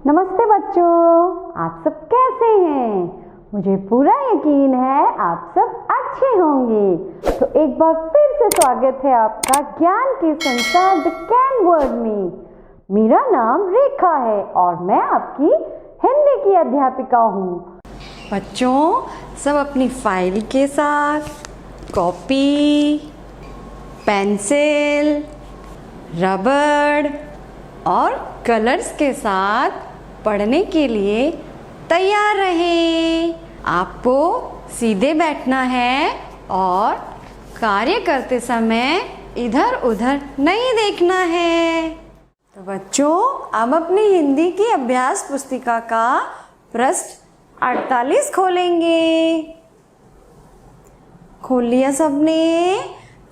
नमस्ते बच्चों, आप सब कैसे हैं? मुझे पूरा यकीन है आप सब अच्छे होंगे। तो एक बार फिर से स्वागत है आपका ज्ञान के संसार द कैन वर्ल्ड में। मेरा नाम रेखा है और मैं आपकी हिंदी की अध्यापिका हूँ। बच्चों, सब अपनी फाइल के साथ कॉपी, पेंसिल, रबड़ और कलर्स के साथ पढ़ने के लिए तैयार रहें। आपको सीधे बैठना है और कार्य करते समय इधर उधर नहीं देखना है। तो बच्चों, अब अपनी हिंदी की अभ्यास पुस्तिका का पृष्ठ 48 खोलेंगे। खोल लिया सबने?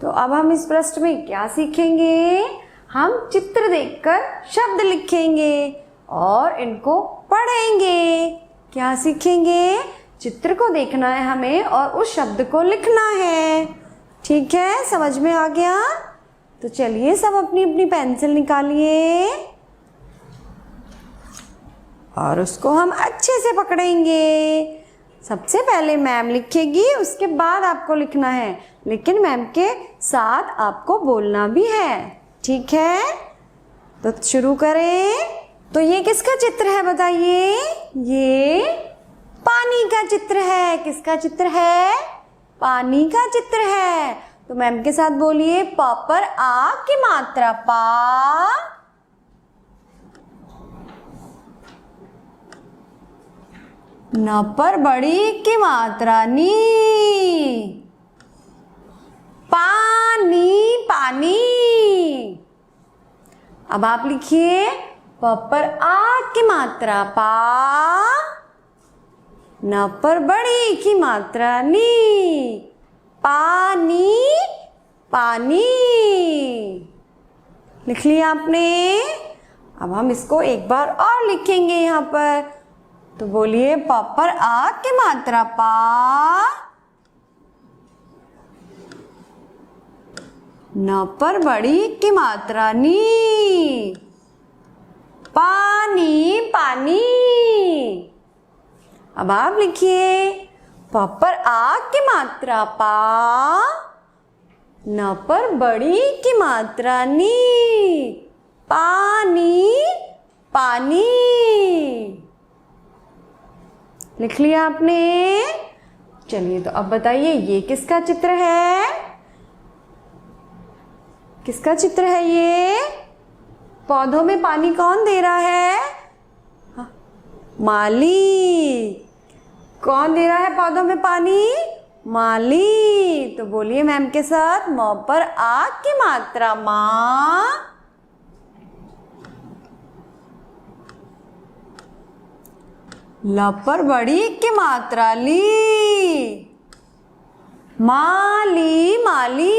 तो अब हम इस पृष्ठ में क्या सीखेंगे? हम चित्र देखकर शब्द लिखेंगे और इनको पढ़ेंगे। क्या सीखेंगे? चित्र को देखना है हमें और उस शब्द को लिखना है। ठीक है, समझ में आ गया? तो चलिए सब अपनी अपनी पेंसिल निकालिए और उसको हम अच्छे से पकड़ेंगे। सबसे पहले मैम लिखेगी, उसके बाद आपको लिखना है, लेकिन मैम के साथ आपको बोलना भी है। ठीक है, तो शुरू करें। तो ये किसका चित्र है बताइए? ये पानी का चित्र है। किसका चित्र है? पानी का चित्र है। तो मैम के साथ बोलिए, प पर आ की मात्रा पा, न पर बड़ी की मात्रा नी, पानी पानी। अब आप लिखिए, प पर आ की मात्रा पा, न पर बड़ी की मात्रा नी, पानी पानी। लिख लिया आपने? अब हम इसको एक बार और लिखेंगे यहाँ पर। तो बोलिए, प पर आ की मात्रा पा, न पर बड़ी की मात्रा नी, पानी पानी। अब आप लिखिए, प पर आ की मात्रा पा, न पर बड़ी की मात्रा नी, पानी पानी। लिख लिया आपने? चलिए, तो अब बताइए ये किसका चित्र है? किसका चित्र है ये? पौधों में पानी कौन दे रहा है? माली। कौन दे रहा है पौधों में पानी? माली। तो बोलिए मैम के साथ, म पर आ की मात्रा माँ, ल पर बड़ी की मात्रा ली, माली माली।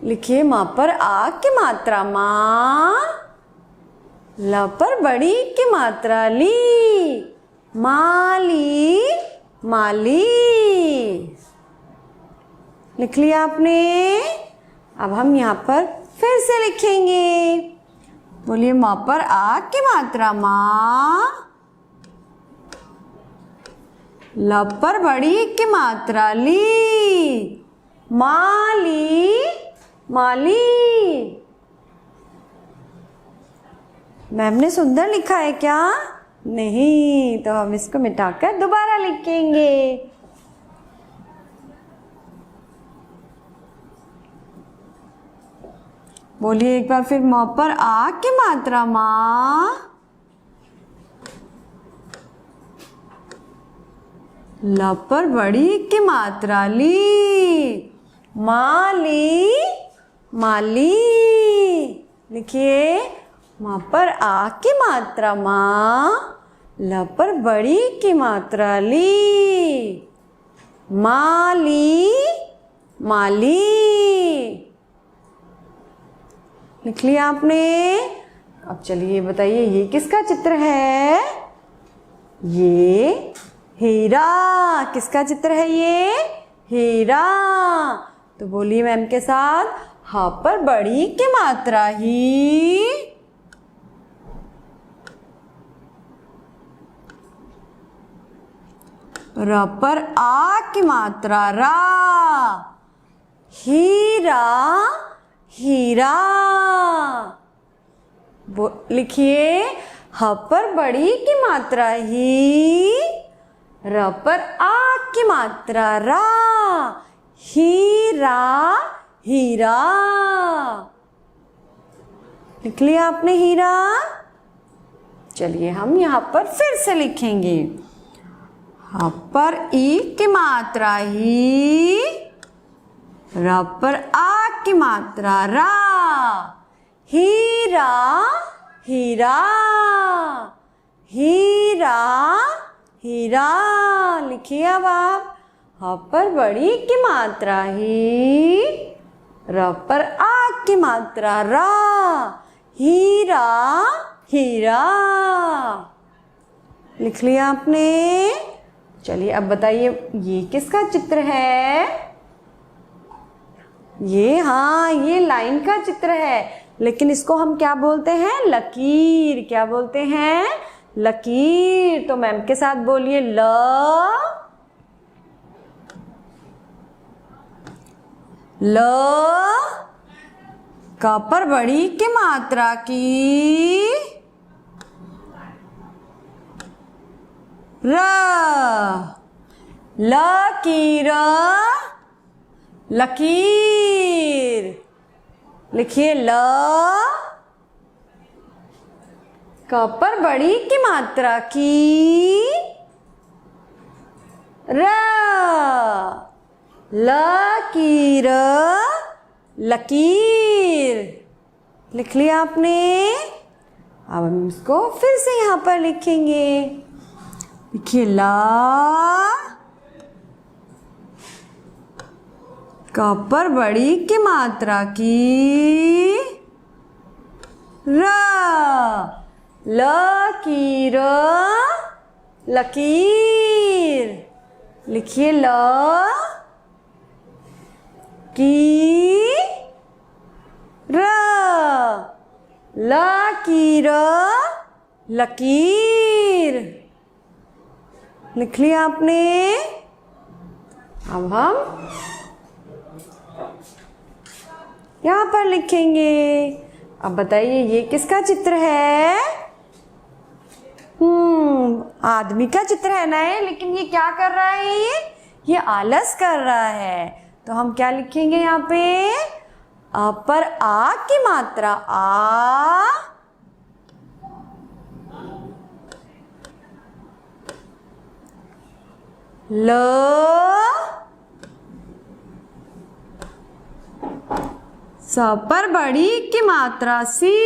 लिखिए, म पर आ की मात्रा माँ, ल पर बड़ी की मात्रा ली, माली माली। लिख लिया आपने? अब हम यहाँ पर फिर से लिखेंगे। बोलिए, म पर आ की मात्रा माँ, ल पर बड़ी की मात्रा ली, माली माली। मैम ने सुंदर लिखा है क्या? नहीं, तो हम इसको मिटाकर दोबारा लिखेंगे। बोलिए एक बार फिर, म पर आ की मात्रा माँ, ल पर बड़ी की मात्रा ली, माली माली। लिखिए, म पर आ की मात्रा माँ, ल पर बड़ी की मात्रा ली, माली माली। लिख लिया आपने? अब चलिए बताइए ये किसका चित्र है? ये हीरा। किसका चित्र है ये? हीरा। तो बोलिए मैम के साथ, ह पर बड़ी की मात्रा ही, र पर आ की मात्रा रा, हीरा हीरा। लिखिए, ह पर बड़ी की मात्रा ही, र पर आ की मात्रा रा, हीरा हीरा। लिख लिया आपने हीरा। चलिए हम यहाँ पर फिर से लिखेंगे। ह पर ई की मात्रा ही, र पर आ की मात्रा रा, हीरा हीरा हीरा हीरा। लिखिए अब आप। ह पर बड़ी की मात्रा ही, र पर आ की मात्रा रा, हीरा हीरा। लिख लिया आपने। चलिए अब बताइए, ये किसका चित्र है? ये लाइन का चित्र है, लेकिन इसको हम क्या बोलते हैं? लकीर। क्या बोलते हैं? लकीर। तो मैम के साथ बोलिए, ल क पर बड़ी की मात्रा की, र, लकीर लकीर। लिखिए, ल क पर बड़ी की मात्रा की, र, लकीर लकीर। लिख लिया आपने। अब हम इसको फिर से यहाँ पर लिखेंगे। लिखिए, ला क पर बड़ी की मात्रा की, र, लकीर लकीर। लिखिए, ल की र, लकीर लकीर। लिख लिया आपने। अब हम यहाँ पर लिखेंगे। अब बताइए, ये किसका चित्र है? आदमी का चित्र है ना ये, लेकिन ये क्या कर रहा है? ये आलस कर रहा है। तो हम क्या लिखेंगे यहाँ पे? अ पर आ की मात्रा आ, ल, स पर बड़ी की मात्रा सी,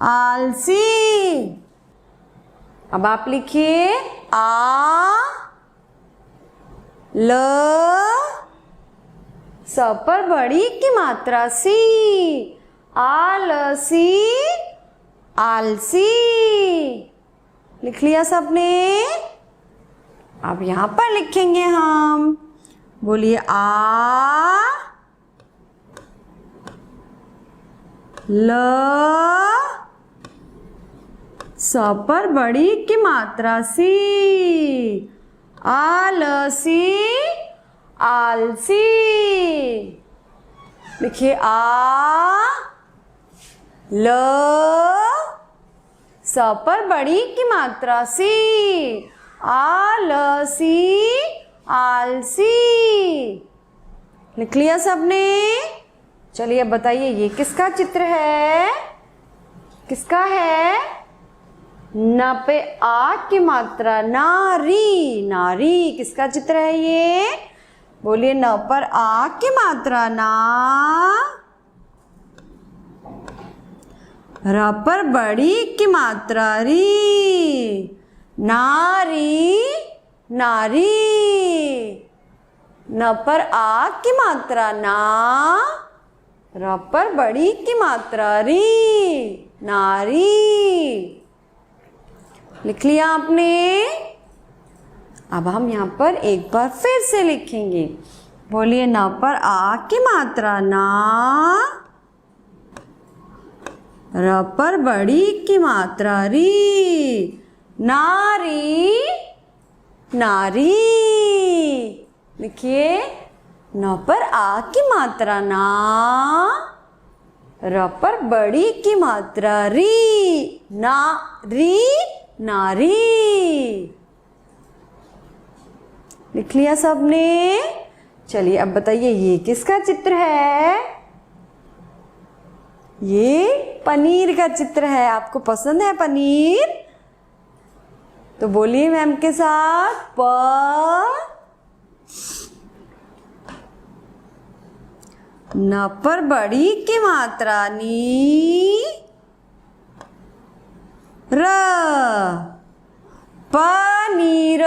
आलसी। अब आप लिखिए, आ, ल, स पर बड़ी की मात्रा सी, आलसी आलसी। लिख लिया सबने। अब यहाँ पर लिखेंगे हम। बोलिए, आ, ल, स पर बड़ी की मात्रा सी, आलसी आलसी। लिखिए, आ, ल, स पर बड़ी की मात्रा सी, आलसी आलसी। लिख लिया सबने। चलिए अब बताइए, ये किसका चित्र है? किसका है? न पे आ की मात्रा, नारी नारी। किसका चित्र है ये? बोलिए, न पर आ की मात्रा ना, र पर बड़ी की मात्रा री, नारी नारी। न पर आ की मात्रा ना, र पर बड़ी की मात्रा री, नारी। लिख लिया आपने। अब हम यहाँ पर एक बार फिर से लिखेंगे। बोलिए, न पर आ की मात्रा ना, र पर बड़ी की मात्रा री, नारी नारी। लिखिए, न पर आ की मात्रा ना, र पर बड़ी की मात्रा री, ना री नारी। लिख लिया सबने? चलिए अब बताइए ये किसका चित्र है? ये पनीर का चित्र है। आपको पसंद है पनीर? तो बोलिए मैम के साथ, प न पर बड़ी की मात्रा नी, र, पनीर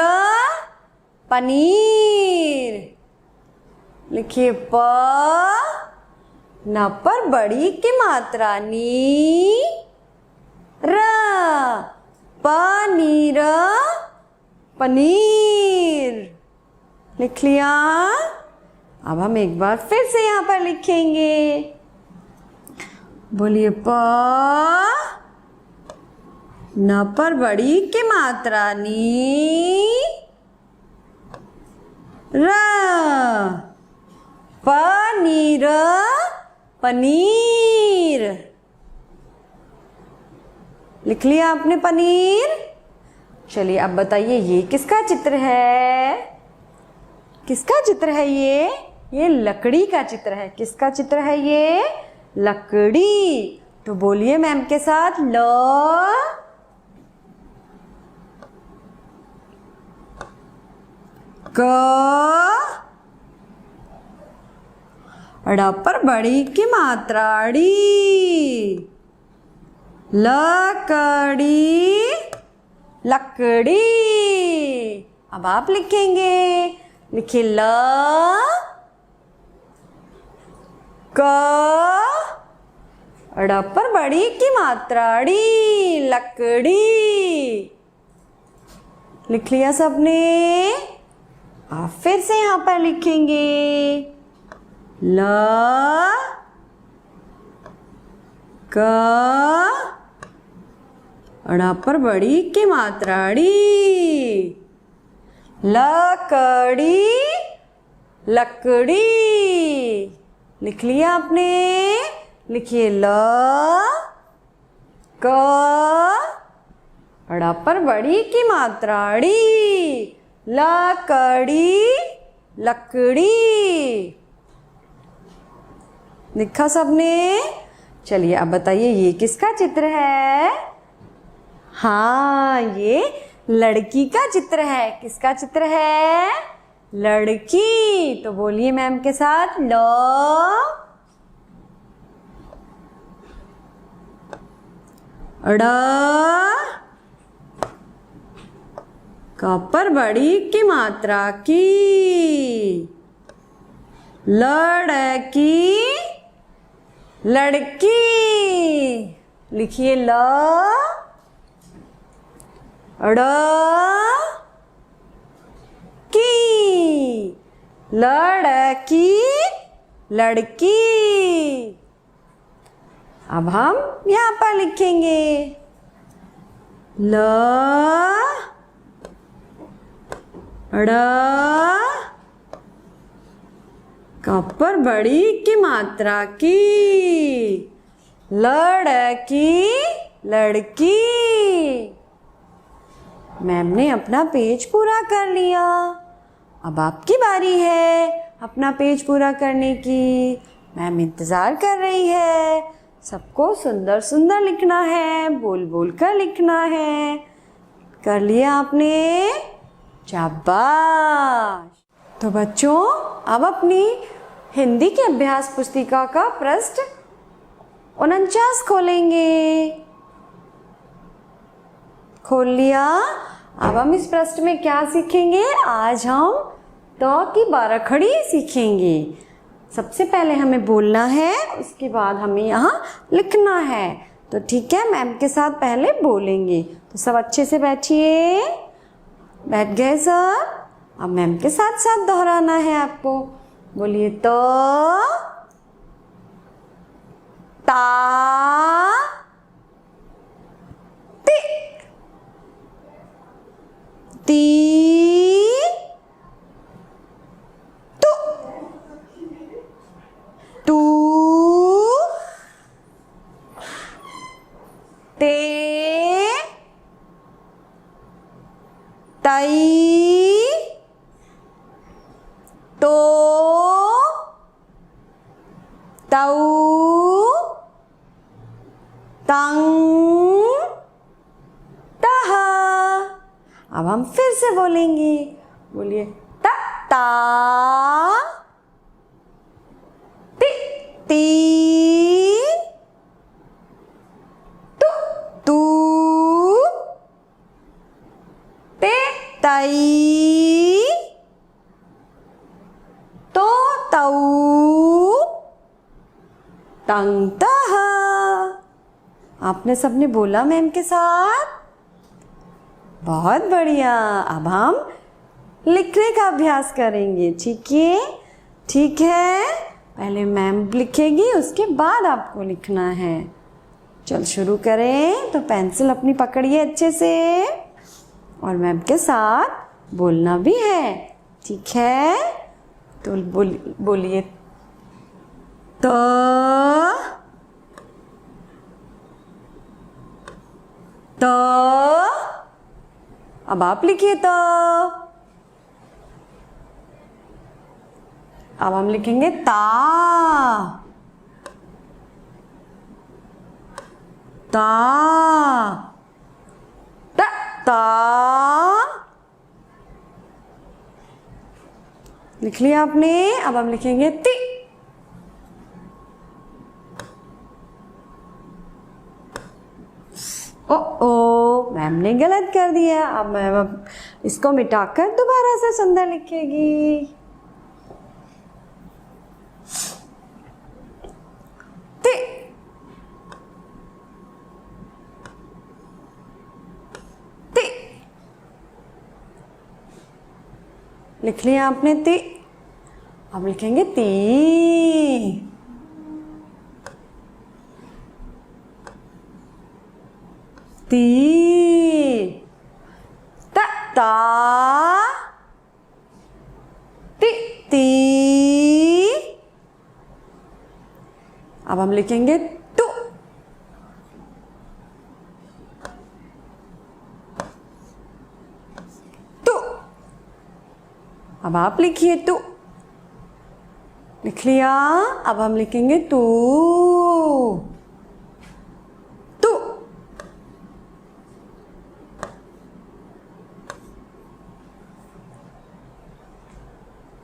पनीर। लिखिए, प न पर बड़ी की मात्रा नी, र, पनीर पनीर। लिख लिया? अब हम एक बार फिर से यहाँ पर लिखेंगे। बोलिए, प न पर बड़ी की मात्रा नी, र, पनीर पनीर। लिख लिया आपने पनीर? चलिए अब बताइए ये किसका चित्र है? किसका चित्र है ये लकड़ी का चित्र है। किसका चित्र है ये? लकड़ी। तो बोलिए मैम के साथ, ल, क, ड़ पर बड़ी की मात्रा ड़ी, लकड़ी लकड़ी। अब आप लिखेंगे। लिखिए, ल, क, ड़ पर बड़ी की मात्रा ड़ी, लकड़ी। लिख लिया सबने? आप फिर से यहां पर लिखेंगे। ल, क, ड़ पर बड़ी की मात्रा ड़ी, लकड़ी लकड़ी। लिख लिया आपने? लिखिए, ल, क, ड़ पर बड़ी की मात्रा ड़ी, लकड़ी लकड़ी। लिखा सबने? चलिए अब बताइए ये किसका चित्र है? हाँ, ये लड़की का चित्र है। किसका चित्र है? लड़की। तो बोलिए मैम के साथ, ल, ड़, क पर बड़ी की मात्रा की, लड़की लड़की। लिखिए, ल, ड़, की, लड़की लड़की। अब हम यहाँ पर लिखेंगे। ल, ड़, क पर बड़ी की मात्रा की, लड़की लड़की। मैम ने अपना पेज पूरा कर लिया। अब आपकी बारी है अपना पेज पूरा करने की। मैम इंतज़ार कर रही है। सबको सुंदर सुंदर लिखना है, बोल बोल कर लिखना है। कर लिया आपने? शाबाश। तो बच्चों, अब अपनी हिंदी की अभ्यास पुस्तिका का पृष्ठ 49 खोलेंगे। खोल लिया? अब हम इस पृष्ठ में क्या सीखेंगे? आज हम तो की 12 खड़ी सीखेंगे। सबसे पहले हमें बोलना है, उसके बाद हमें यहाँ लिखना है। तो ठीक है, मैम के साथ पहले बोलेंगे। तो सब अच्छे से बैठिए। बैठ गए सब? अब मैम के साथ साथ दोहराना है आपको। बोलिए, तो, ता, ती, ती, तऊ तंग तह। अब हम फिर से बोलेंगे, बोलिए ता ता ती ती तू तू ते तई तो तऊ तंग तह। आपने सबने बोला मैम के साथ? बहुत बढ़िया। अब हम लिखने का अभ्यास करेंगे, ठीक है? ठीक है, पहले मैम लिखेगी, उसके बाद आपको लिखना है। चल शुरू करें। तो पेंसिल अपनी पकड़िए अच्छे से और मैम के साथ बोलना भी है, ठीक है? तो बोलिए तो अब आप लिखिए तो। अब हम लिखेंगे ता ता ता ता। लिख लिया आपने? अब हम लिखेंगे ती। ओ मैम ने गलत कर दिया। अब मैम इसको मिटाकर दोबारा से सुंदर लिखेगी। ती ती। लिख लिया आपने ती। अब लिखेंगे ती ती ता ता ती ती। अब हम लिखेंगे तू तू। अब आप लिखिए तू। लिख लिया? अब हम लिखेंगे तू तू।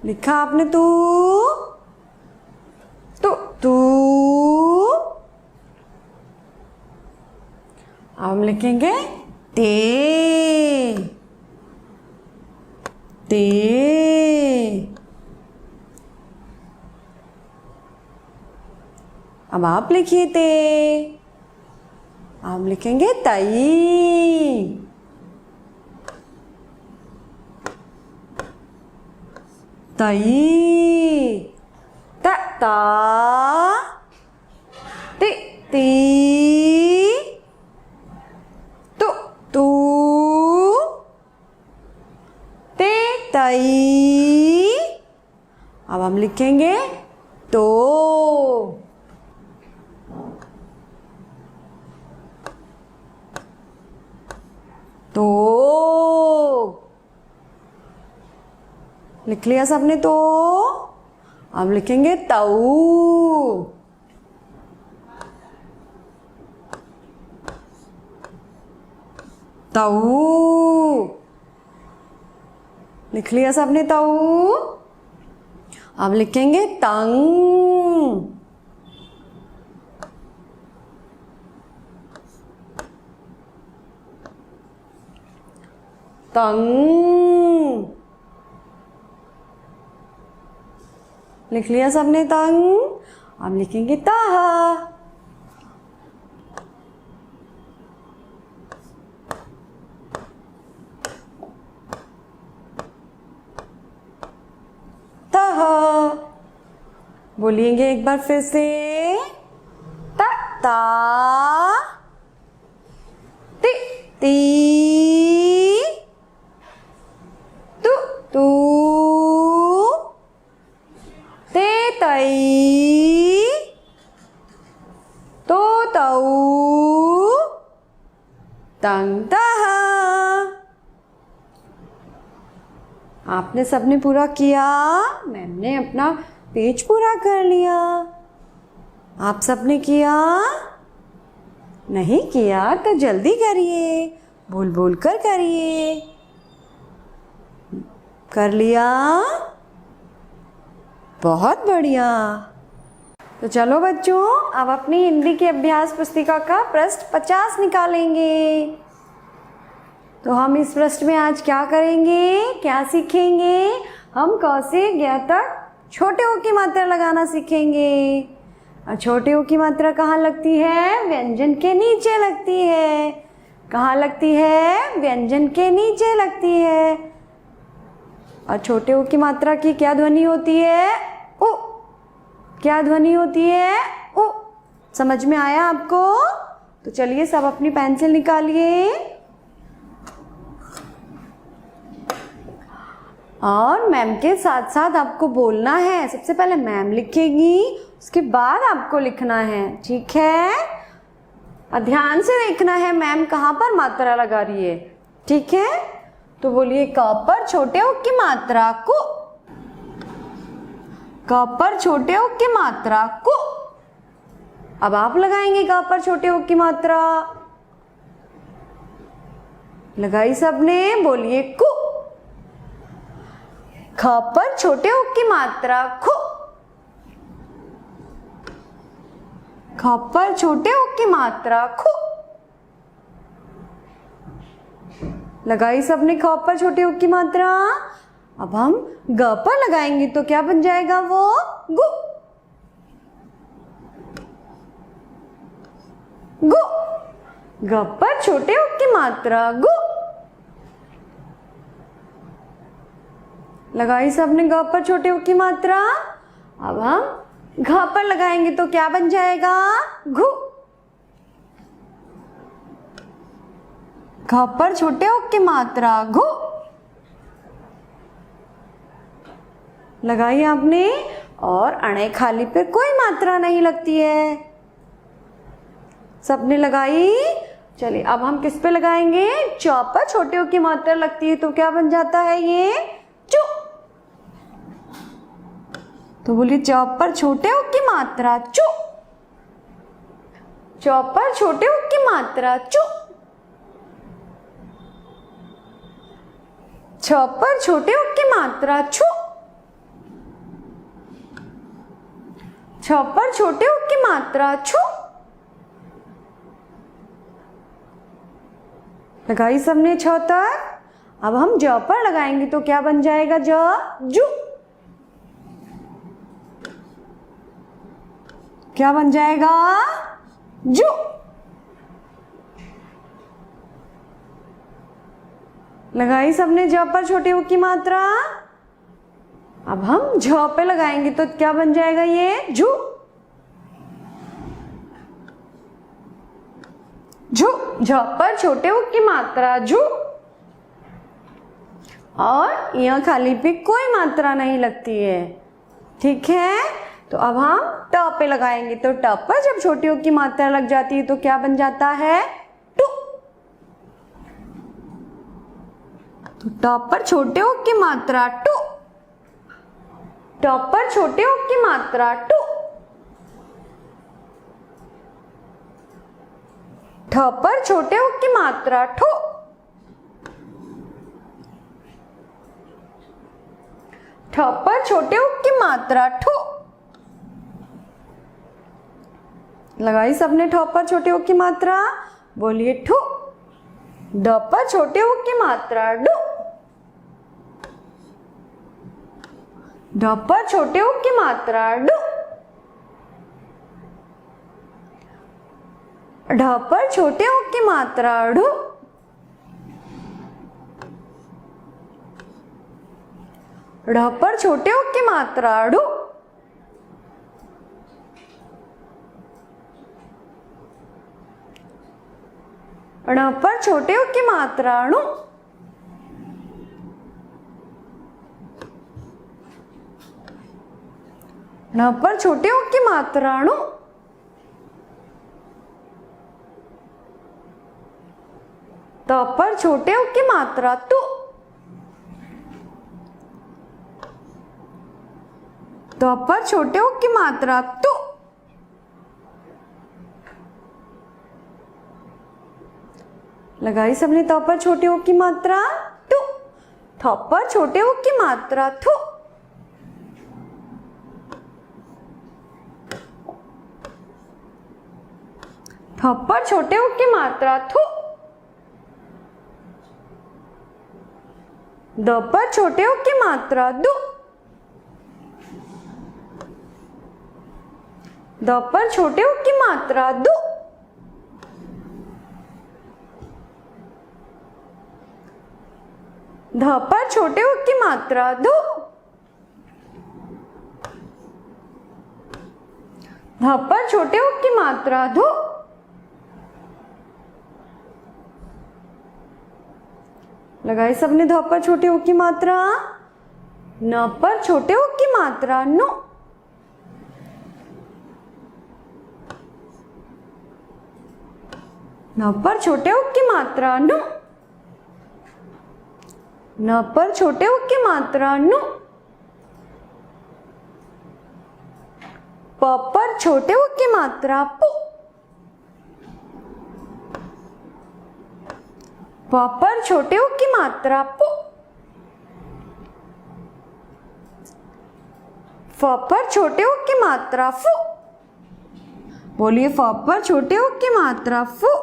लिखा आपने तू तू तू। अब हम लिखेंगे ते ते। अब आप लिखिए ते। हम लिखेंगे तई तई ता ता ती ती तू तू ते तई। अब हम लिखेंगे तो तो। लिख लिया सबने तो? अब लिखेंगे तऊ तऊ। लिख लिया सबने तऊ? अब लिखेंगे तंग तंग। लिख लिया सबने तंग? अब लिखेंगे तह तह। बोलिएंगे एक बार फिर से ता ता ती ती तू तू ते तई तो तऊ तंग तह। आपने सबने पूरा किया? मैम ने अपना पेज पूरा कर लिया। आप सबने किया? नहीं किया तो जल्दी करिए, बोल बोल कर करिए। कर लिया? बहुत बढ़िया। तो चलो बच्चों, अब अपनी हिंदी की अभ्यास पुस्तिका का पृष्ठ 50 निकालेंगे। तो हम इस पृष्ठ में आज क्या करेंगे, क्या सीखेंगे? हम क से ज्ञ तक छोटे ओ की मात्रा लगाना सीखेंगे। और छोटे ओ की मात्रा कहाँ लगती है? व्यंजन के नीचे लगती है। कहाँ लगती है? व्यंजन के नीचे लगती है। और छोटे ओ की मात्रा की क्या ध्वनि होती है? उ। क्या ध्वनि होती है? उ। समझ में आया आपको? तो चलिए सब अपनी पेंसिल निकालिए और मैम के साथ साथ आपको बोलना है। सबसे पहले मैम लिखेगी, उसके बाद आपको लिखना है, ठीक है? और ध्यान से देखना है मैम कहाँ पर मात्रा लगा रही है, ठीक है? तो बोलिए क पर छोटे ओ की मात्रा को। क पर छोटे ओ की मात्रा को। अब आप लगाएंगे क पर छोटे ओ की मात्रा। लगाई सबने? बोलिए कु। ख पर छोटे ओ की मात्रा खु। ख पर छोटे ओ की मात्रा खु। लगाई सबने ख पर छोटे ओ की मात्रा। अब हम ग पर लगाएंगे तो क्या बन जाएगा वो? गु। गु। ग पर छोटे ओ की मात्रा गु। लगाई सबने ग पर छोटे ओ की मात्रा। अब हम घ पर लगाएंगे तो क्या बन जाएगा? घु। घ पर छोटे ओ की मात्रा घु। लगाई आपने? और अणे खाली पे कोई मात्रा नहीं लगती है। सबने लगाई? चलिए अब हम किस पे लगाएंगे? च पर छोटे ओ की मात्रा लगती है तो क्या बन जाता है ये? चु। तो बोलिए च पर छोटे ओ की मात्रा चु। च पर छोटे ओ की मात्रा चु। छ पर छोटे ओ की मात्रा छु। छ पर छोटे ओ की मात्रा छु। लगाई सबने छ तक। अब हम ज पर लगाएंगे तो क्या बन जाएगा? ज जु। क्या बन जाएगा? जु। लगाई सबने ज पर छोटे ओ की मात्रा। अब हम झ पे लगाएंगे तो क्या बन जाएगा ये? झु। झु। झ पर छोटे ओ की मात्रा झु। और यहाँ खाली पे कोई मात्रा नहीं लगती है, ठीक है? तो अब हम ट पे लगाएंगे तो ट पर जब छोटी ओ की मात्रा लग जाती है तो क्या बन जाता है? टू। तो ट पर छोटे ओ की मात्रा टू। ट पर छोटे ओ की मात्रा टू। ठ पर छोटे ओ की मात्रा ठो। ठ पर छोटे ओ की मात्रा ठो। लगाई सबने ठ पर छोटे ओ की मात्रा। बोलिए ठो। ड पर छोटे ओ की मात्रा डो। ढ पर छोटे ओ की मात्रा डो। ढ पर छोटे ओ की मात्रा ढो। ढ पर छोटे ओ की मात्रा ढो। ण पर छोटे ओ की मात्रा णु। ण पर छोटे ओ की मात्रा णु। त पर छोटे ओ की मात्रा तु। त पर छोटे ओ की मात्रा तु। लगाई सबने त पर छोटे ऊ की मात्रा तु। थ पर छोटे ऊ की मात्रा थु। थ पर छोटे ऊ की मात्रा थु। द पर छोटे ऊ की मात्रा दु। द पर छोटे ऊ की मात्रा दु। ध पर छोटे ऊ की मात्रा धु। ध पर छोटे ऊ की मात्रा धु। लगाई सबने ध पर छोटे ऊ की मात्रा। न पर छोटे ऊ की मात्रा नु। न पर छोटे ऊ की मात्रा नु। न पर छोटे ऊ की मात्रा नु। प पर छोटे ऊ की मात्रा पु। प पर छोटे ऊ की मात्रा पु। फ पर छोटे ऊ की मात्रा फु। बोलिए फ पर छोटे ऊ की मात्रा फु।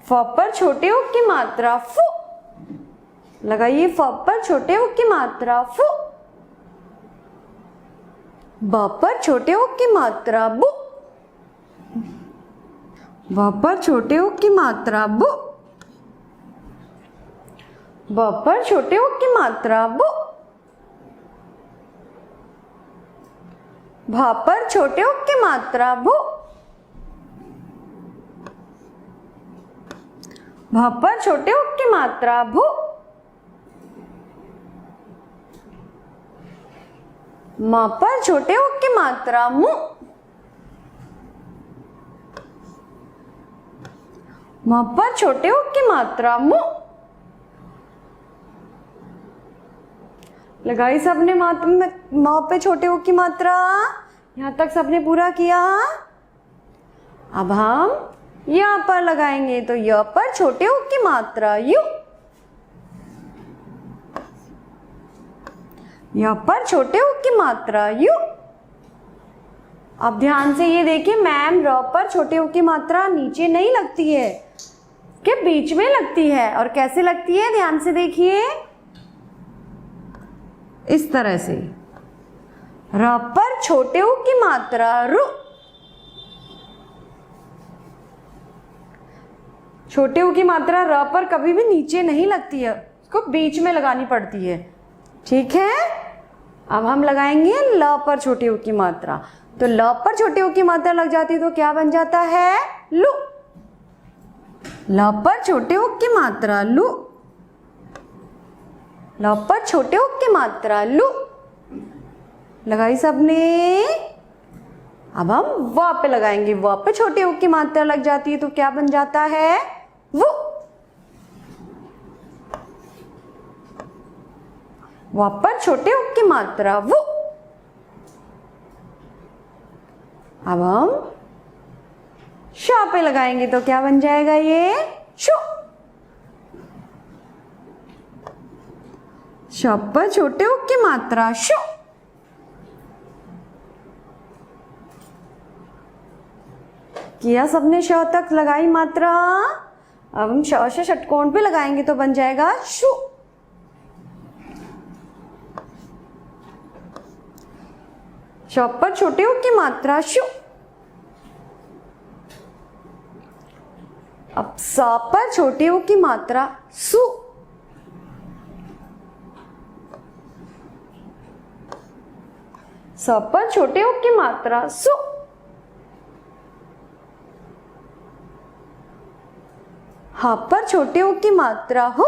फ पर छोटे ऊ की मात्रा फु। लगाइए फ पर छोटे ऊ की मात्रा फु। ब पर छोटे ऊ की मात्रा बु। ब पर छोटे ऊ की मात्रा बु। ब पर छोटे ऊ की मात्रा बु। भ पर छोटे ऊ की मात्रा भु। भ पर छोटे ऊ की मात्रा भु। म पर छोटे ऊ की मात्रा मु। म पर छोटे ऊ की मात्रा मु। लगाई सबने म पे छोटे ऊ की मात्रा। यहां तक सबने पूरा किया। अब हम यहां पर लगाएंगे तो य पर छोटे ऊ की मात्रा यु। य पर छोटे ऊ की मात्रा यु। अब ध्यान से ये देखिए, मैम र पर छोटे ऊ की मात्रा नीचे नहीं लगती है, के बीच में लगती है। और कैसे लगती है, ध्यान से देखिए, इस तरह से। र पर छोटे ऊ की मात्रा रु। छोटे ऊ की मात्रा र पर कभी भी नीचे नहीं लगती है, उसको बीच में लगानी पड़ती है। ठीक है। अब हम लगाएंगे ल पर छोटे ऊ की मात्रा। तो ल पर छोटे ऊ की मात्रा लग जाती है तो क्या बन जाता है, लु। ल पर छोटे ऊ की मात्रा लु। ल पर छोटे ऊ की मात्रा लु। लगाई सबने। अब हम व पे लगाएंगे। व पे छोटे ऊ की मात्रा लग जाती है तो क्या बन जाता है, वो। व पर छोटे ऊ की मात्रा वो। अब हम श पे लगाएंगे तो क्या बन जाएगा, ये शो। श पर छोटे ऊ की मात्रा शो। किया सबने श तक लगाई मात्रा। अब हम श से षटकोण पे लगाएंगे तो बन जाएगा शु। श पर छोटे ऊ की मात्रा शु। अब स पर छोटे ऊ की मात्रा सु। स पर छोटे ऊ की मात्रा सु। ह पर छोटे ऊ की मात्रा हो।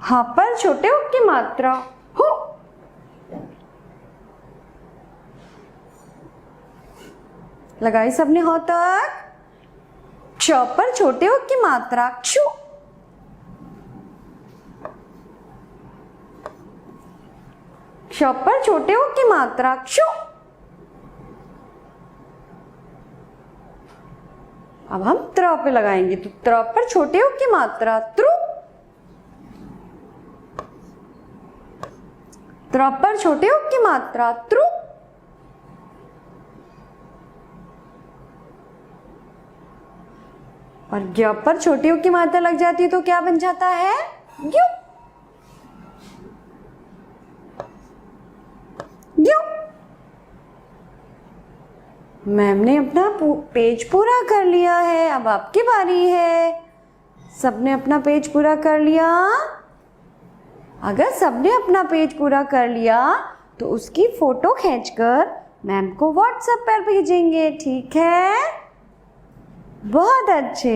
ह पर छोटे ऊ की मात्रा हो। लगाई सबने हो तक। क्ष पर छोटे ऊ की मात्रा क्षु। क्ष पर छोटे ऊ की मात्रा क्षु। अब हम त्र पे लगाएंगे, तो त्र पर छोटे उ की मात्रा त्रु, त्र पर छोटे उ की मात्रा त्रु, और ज्ञ पर छोटे उ की मात्रा लग जाती है तो क्या बन जाता है? ग्यू, ग्यू। मैम ने अपना पेज पूरा कर लिया है, अब आपकी बारी है। सबने अपना पेज पूरा कर लिया? अगर सबने अपना पेज पूरा कर लिया तो उसकी फोटो खींचकर मैम को व्हाट्सएप पर भेजेंगे, ठीक है? बहुत अच्छे।